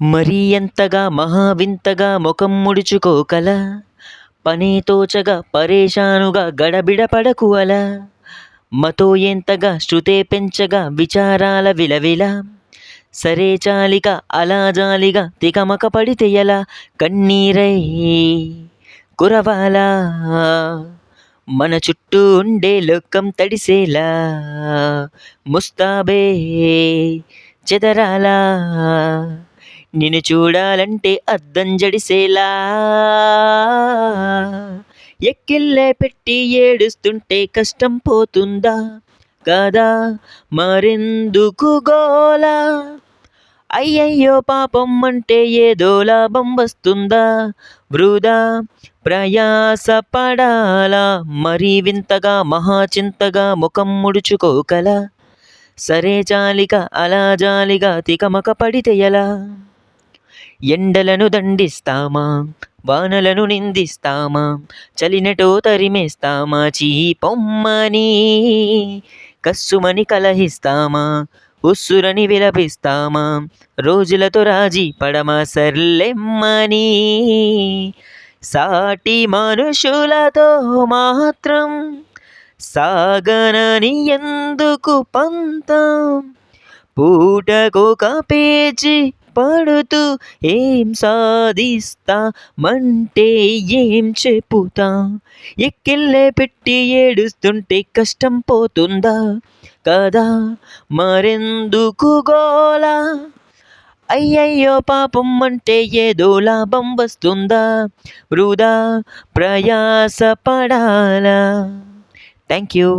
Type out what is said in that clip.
మరీ ఎంతగా మహావింతగా ముఖం ముడుచుకోకల పనే తోచగా పరేషానుగా గడబిడ పడకు అలా మతో ఎంతగా శృతే పెంచగా విచారాల విలవిల సరే చాలిక అలా జాలిగా తికమక పడితే ఎలా కన్నీరై కురవాలా మన చుట్టూ ఉండే లోకం తడిసేలా ముస్తాబే చెదరాలా నిన్ను చూడాలంటే అద్దం జడిసేలా ఎక్కిళ్ళే పెట్టి ఏడుస్తుంటే కష్టం పోతుందా కదా మరెందుకు గోలా అయ్యయ్యో పాపం అంటే ఏదో లాభం వస్తుందా వృధా ప్రయాస పడాలా మరీ వింతగా మహాచింతగా ముఖం ముడుచుకోకల సరే చాలిక అలా జాలిగా తికమక పడితే ఎలా ఎండలను దండిస్తామా వానలను నిందిస్తామా చలినటో తరిమేస్తామా చీ పొమ్మని కస్సుమని కలహిస్తామా ఉస్సురని విలపిస్తామా రోజులతో రాజీ పడమా సర్లెమ్మని సాటి మనుషులతో మాత్రం సాగనని ఎందుకు పంతం పూటకొక పేజీ పడుతూ ఏం సాధిస్తామంటే ఏం చెప్పుతా ఎక్కిళ్ళే పెట్టి ఏడుస్తుంటే కష్టం పోతుందా కదా మరెందుకు గోలా అయ్యయ్యో పాపం అంటే ఏదో లాభం వస్తుందా వృధా ప్రయాస పడాలా థ్యాంక్ యూ